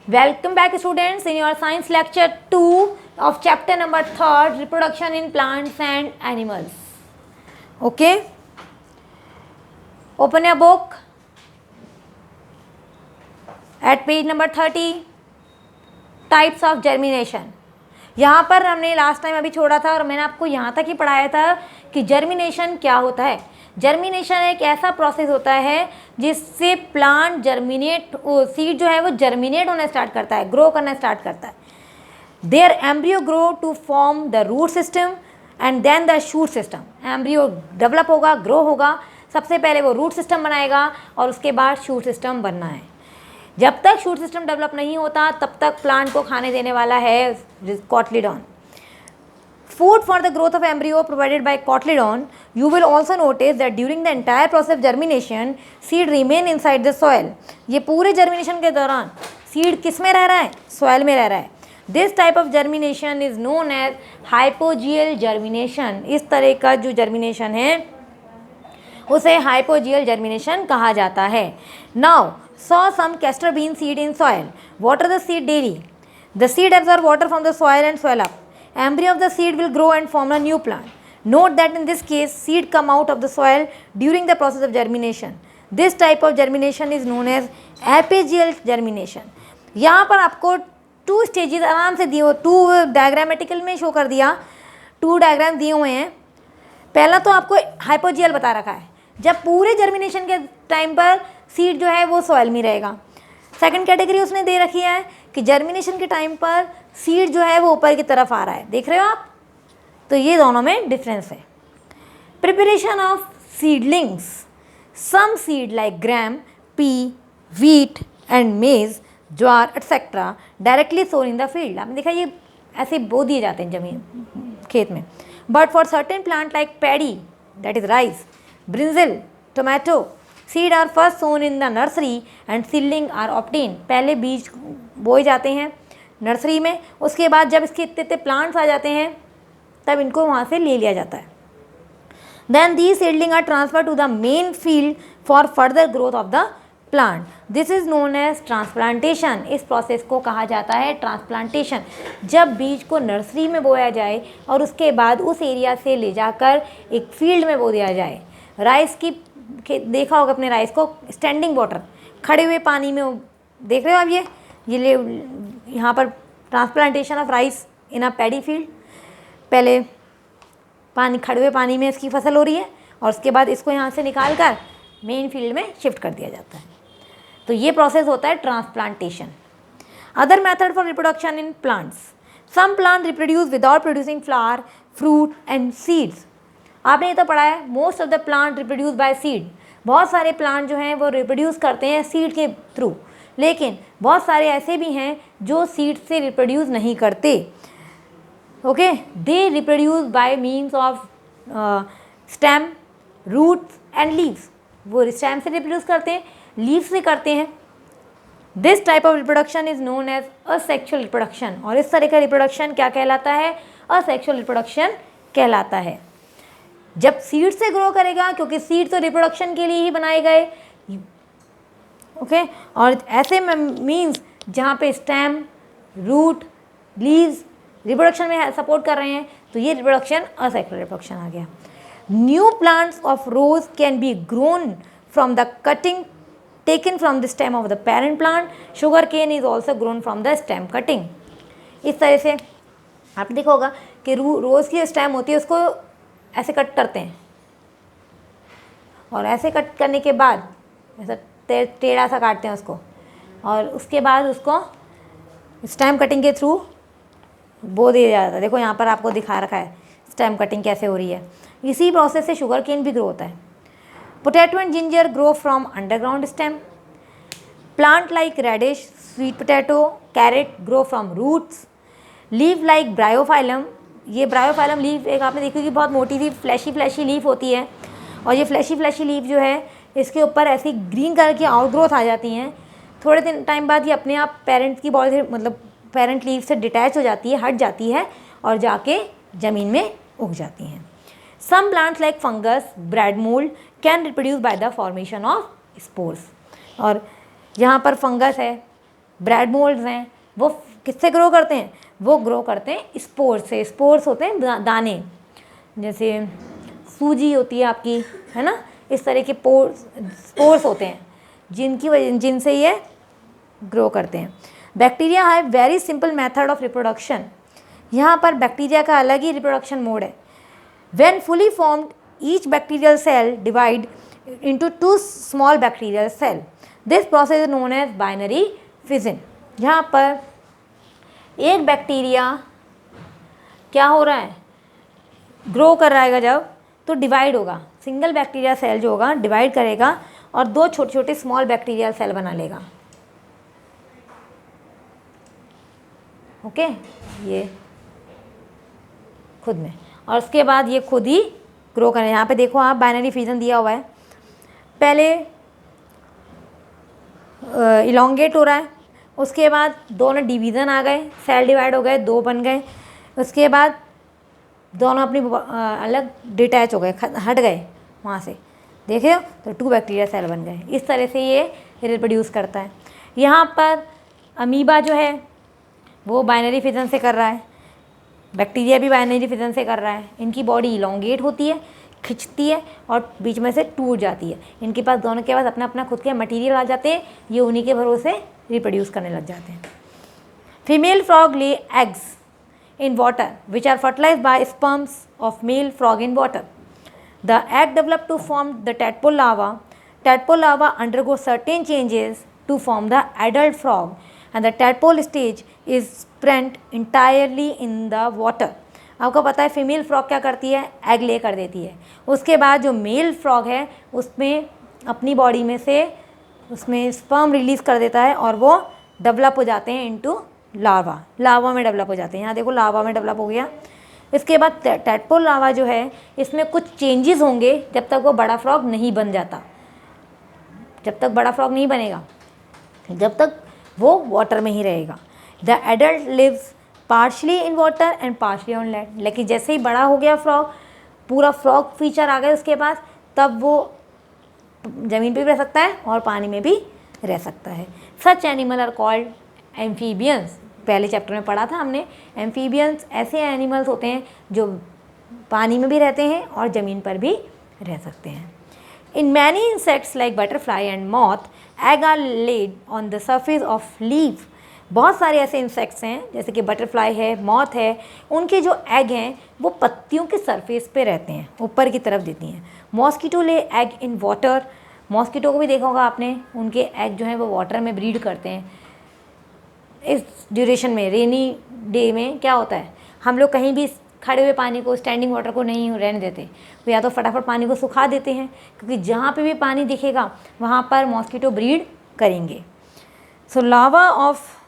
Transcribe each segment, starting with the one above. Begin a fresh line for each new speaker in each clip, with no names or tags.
Welcome back students in your science lecture 2 of chapter number 3, reproduction in plants and animals. Okay, open your book at page number 30. Types of germination. यहाँ पर हमने last time अभी छोड़ा था और मैंने आपको यहाँ तक ही पढ़ाया था कि जर्मिनेशन क्या होता है। जर्मिनेशन एक ऐसा प्रोसेस होता है जिससे प्लांट जर्मिनेट, सीड जो है वो जर्मिनेट होना स्टार्ट करता है, ग्रो करना स्टार्ट करता है। There embryo grow to form the root system and then the shoot system. Embryo develop होगा, ग्रो होगा, सबसे पहले वो रूट सिस्टम बनाएगा और उसके बाद शूट सिस्टम बनना है। जब तक शूट सिस्टम डेवलप नहीं होता तब तक प्लांट को खाने देने वाला है cotyledon. Food for the growth of embryo provided by cotyledon. You will also notice that during the entire process of germination, seed remain inside the soil. ये पूरे germination के दौरान seed किस में रह रहा है? soil में रह रहा है। This type of germination is known as hypogeal germination. इस तरह का जो germination है उसे hypogeal germination कहा जाता है। Now, saw some castor bean seed in soil. Water the seed daily. The seed absorb water from the soil and swell up. Embryo of the seed will grow and form a new plant. Note that in this case, seed come out of the soil during the process of germination. This type of germination is known as apigeal germination. यहाँ पर आपको 2 stages आराम से दिए हो, 2 diagrammatical में show कर दिया, 2 डायग्राम दिए हुए हैं। पहला तो आपको हाइपोजियल बता रखा है, जब पूरे जर्मिनेशन के टाइम पर सीड जो है वो सॉइल में रहेगा। सेकंड कैटेगरी उसने दे रखी है कि जर्मिनेशन के टाइम पर सीड जो है वो ऊपर की तरफ आ रहा है, देख रहे हो आप। तो ये दोनों में डिफरेंस है। Preparation of seedlings. Some seed like gram, pea, wheat and maize, jowar etcetera directly sown in the field. आपने देखा ये ऐसे बो दिए जाते हैं जमीन खेत में। But for certain plant like paddy, that is rice, brinjal, tomato, seed are first sown in the nursery and seedling are obtain. पहले बीज बोए जाते हैं नर्सरी में, उसके बाद जब इसके इतने प्लांट्स आ जाते हैं तब इनको वहाँ से ले लिया जाता है। Then these seedling are transfer to the main field for further growth of the plant. This is known as transplantation. इस प्रोसेस को कहा जाता है ट्रांसप्लांटेशन। जब बीज को नर्सरी में बोया जाए और उसके बाद उस एरिया से ले जाकर एक फील्ड में बो दिया जाए। राइस की देखा होगा अपने राइस को, स्टैंडिंग वाटर, खड़े हुए पानी में, देख रहे हो आप ये ले यहाँ पर transplantation of rice in a paddy field. पहले पानी, खड़े हुए पानी में इसकी फसल हो रही है और उसके बाद इसको यहाँ से निकाल कर मेन फील्ड में शिफ्ट कर दिया जाता है। तो ये प्रोसेस होता है transplantation. Other method for reproduction in plants. Some plant reproduce without producing flower, fruit and seeds. आपने ये तो पढ़ा है, most of the plant reproduce by seed. बहुत सारे प्लांट जो हैं वो रिप्रोड्यूस करते हैं सीड के थ्रू, लेकिन बहुत सारे ऐसे भी हैं जो सीड से रिप्रोड्यूस नहीं करते। Okay, they reproduce by means of stem, roots and leaves. वो स्टेम से रिप्रोड्यूस करते हैं, लीव्स से करते हैं। This type of reproduction is known as asexual reproduction. और इस तरह का रिप्रोडक्शन क्या कहलाता है? असेक्सुअल रिप्रोडक्शन कहलाता है। जब सीड से ग्रो करेगा, क्योंकि सीड तो रिप्रोडक्शन के लिए ही बनाए गए, ओके और ऐसे मीन्स जहाँ पे स्टेम, रूट, लीव्स रिप्रोडक्शन में सपोर्ट कर रहे हैं, तो ये रिप्रोडक्शन असेक्सुअल रिप्रोडक्शन आ गया। New plants of rose can be grown from the cutting taken from the stem of the parent plant. Sugar cane is also grown from the stem cutting. इस तरह से आपने देखा होगा कि रोज़ की स्टेम होती है उसको ऐसे कट करते हैं और ऐसे कट करने के बाद ऐसा टेढ़ा सा काटते हैं उसको, और उसके बाद उसको स्टेम कटिंग के थ्रू बो दिया जाता है। देखो यहाँ पर आपको दिखा रखा है स्टेम कटिंग कैसे हो रही है। इसी प्रोसेस से शुगर केन भी ग्रो होता है। Potato and ginger grow from underground stem. Plant like radish, sweet potato, carrot grow from roots. Leave like bryophyllum. ये ब्रायोफाइलम लीफ एक आपने देखी कि बहुत मोटी सी फ्लैशी लीफ होती है, और ये फ्लैशी लीफ जो है इसके ऊपर ऐसी ग्रीन कलर की आउटग्रोथ आ जाती हैं। थोड़े दिन टाइम बाद ये अपने आप पेरेंट की बॉडी से, मतलब पेरेंट लीफ से डिटैच हो जाती है, हट जाती है और जाके ज़मीन में उग जाती हैं। Some plants like fungus, bread mould can reproduce by the formation of spores. और यहाँ पर फंगस है, ब्रेड मोल्ड्स हैं, वो किससे ग्रो करते हैं? वो ग्रो करते हैं स्पोर्स से। स्पोर्स होते हैं दाने, जैसे सूजी होती है आपकी, है ना, इस तरह के स्पोर्स होते हैं जिनकी वजह जिनसे ये ग्रो करते हैं। Bacteria have very simple method of reproduction. यहाँ पर बैक्टीरिया का अलग ही रिप्रोडक्शन मोड है। When fully formed each bacterial cell divide into two small bacterial cell. This process is known as binary fission. यहाँ पर एक बैक्टीरिया क्या हो रहा है, ग्रो कर रहेगा जब, तो डिवाइड होगा। सिंगल बैक्टीरिया सेल जो होगा डिवाइड करेगा और दो छोटे छोटे स्मॉल बैक्टीरियल सेल बना लेगा। ओके, ये खुद में, और उसके बाद ये खुद ही ग्रो करें। यहाँ पे देखो आप, बाइनरी फिजन दिया हुआ है। पहले इलोंगेट हो रहा है, उसके बाद दोनों डिवीज़न आ गए, सेल डिवाइड हो गए, दो बन गए, उसके बाद दोनों अपनी अलग डिटैच हो गए, हट गए वहाँ से, देखे हो, तो 2 बैक्टीरिया सेल बन गए। इस तरह से ये रिप्रोड्यूस करता है। यहाँ पर अमीबा जो है वो बाइनरी फिजन से कर रहा है, बैक्टीरिया भी बाइनरी फिजन से कर रहा है। इनकी बॉडी इलोंगेट होती है, खिंचती है और बीच में से टूट जाती है। इनके पास दोनों के पास अपना अपना खुद के मटेरियल आ जाते हैं, ये उन्हीं के भरोसे रिप्रोड्यूस करने लग जाते हैं। Female frog lay eggs in water which are fertilised by sperms of male frog in water. The egg develop to form the tadpole larva. Tadpole larva undergo certain changes to form the adult frog and the tadpole stage is spent entirely in the water. आपको पता है female frog क्या करती है, egg ले कर देती है। उसके बाद जो मेल फ्रॉग है उसमें अपनी बॉडी में से उसमें स्पर्म रिलीज़ कर देता है और वो डेवलप हो जाते हैं इनटू लार्वा। लार्वा में डेवलप हो जाते हैं। यहाँ देखो लार्वा में डेवलप हो गया। इसके बाद टैडपोल लार्वा जो है इसमें कुछ चेंजेस होंगे जब तक वो बड़ा फ्रॉग नहीं बन जाता। जब तक बड़ा फ्रॉग नहीं बनेगा, जब तक वो वाटर में ही रहेगा। The adult lives partially in water and partially on land. लेकिन जैसे ही बड़ा हो गया फ्रॉग, पूरा फ्रॉग फीचर आ गया उसके पास, तब वो ज़मीन पे भी रह सकता है और पानी में भी रह सकता है। सच एनिमल आर कॉल्ड एम्फीबियंस। पहले चैप्टर में पढ़ा था हमने, एम्फीबियंस ऐसे एनिमल्स होते हैं जो पानी में भी रहते हैं और ज़मीन पर भी रह सकते हैं। In many insects like butterfly and moth, egg are laid on the surface of leaf. बहुत सारे ऐसे इंसेक्ट्स हैं जैसे कि बटरफ्लाई है, मॉथ है, उनके जो एग हैं वो पत्तियों के सरफेस पे रहते हैं, ऊपर की तरफ देती हैं। मॉस्किटो ले एग इन वाटर। मॉस्किटो को भी देखा होगा आपने, उनके एग जो हैं वो वाटर में ब्रीड करते हैं। इस ड्यूरेशन में, रेनी डे में क्या होता है, हम लोग कहीं भी खड़े हुए पानी को, स्टैंडिंग वाटर को नहीं रहने देते, वो या तो फटाफट पानी को सुखा देते हैं, क्योंकि जहाँ पे भी पानी दिखेगा वहाँ पर मॉस्किटो ब्रीड करेंगे। So larva of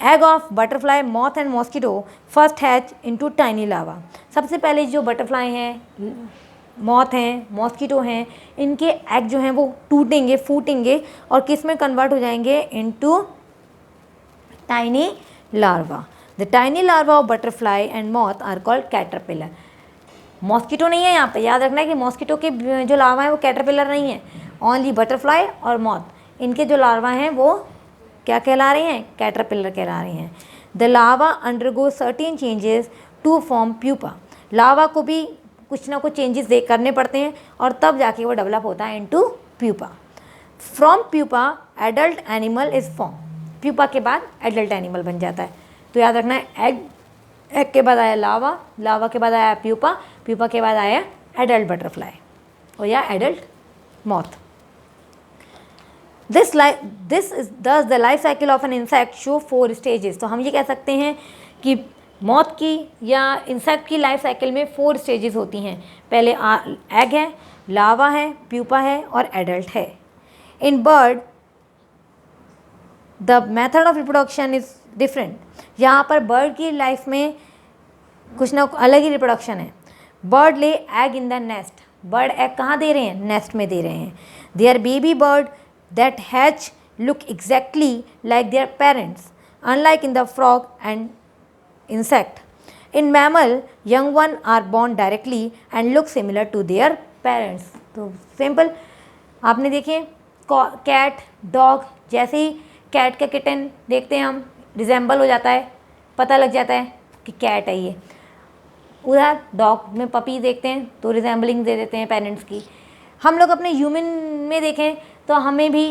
egg of butterfly, moth and mosquito first hatch into tiny larva. सबसे पहले जो बटरफ्लाई हैं, मॉथ हैं, मॉस्किटो हैं, इनके एग जो हैं वो टूटेंगे, फूटेंगे और किस में कन्वर्ट हो जाएंगे, into tiny larva. The tiny larva of butterfly and moth are called caterpillar. Mosquito नहीं है यहाँ पे, याद रखना है कि मॉस्किटो के जो लार्वा है वो कैटरपिलर नहीं है, ओनली बटरफ्लाई और मॉथ, इनके जो लार्वा हैं वो क्या कहला रहे हैं, कैटरपिलर कहला रहे हैं। The larva undergo certain changes to form pupa. Larva को भी कुछ ना कुछ चेंजेस करने पड़ते हैं और तब जाके वो डेवलप होता है into pupa. From pupa adult animal is form. Pupa के बाद एडल्ट एनिमल बन जाता है। तो याद रखना है, एग के बाद आया लार्वा, लार्वा के बाद आया प्यूपा, प्यूपा के बाद आया एडल्ट बटरफ्लाई और या एडल्ट मॉथ। दिस इज दस the life cycle of an insect show 4 stages. तो हम ये कह सकते हैं कि मॉथ की या इंसेक्ट की लाइफ साइकिल में 4 स्टेजेस होती हैं। पहले एग है, लार्वा है, प्यूपा है और एडल्ट है। In bird the method of reproduction is different. यहाँ पर बर्ड की लाइफ में कुछ ना अलग ही रिप्रोडक्शन है। Bird lay egg in the nest. Bird egg कहाँ दे रहे हैं, नेस्ट में दे रहे हैं। Their baby bird that hatch look exactly like their parents, unlike in the frog and insect. In mammal, young one are born directly and look similar to their parents. तो simple आपने देखे cat, dog, जैसे ही cat का kitten देखते हैं हम, resemble हो जाता है, पता लग जाता है कि कैट है ये। उधर डॉग में पपी देखते हैं तो रिजेंबलिंग दे देते हैं पेरेंट्स की। हम लोग अपने ह्यूमन में देखें तो हमें भी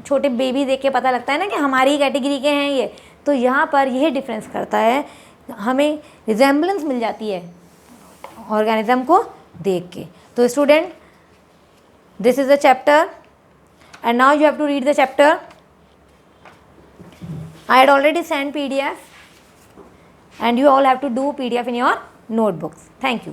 छोटे बेबी देख के पता लगता है ना कि हमारी कैटेगरी के हैं ये। तो यहाँ पर यही डिफरेंस करता है, हमें रिजेंबलेंस मिल जाती है ऑर्गेनिज्म को देख के। तो student, this is the chapter and now you have to read the chapter. I had already sent PDF and you all have to do PDF in your notebooks. Thank you.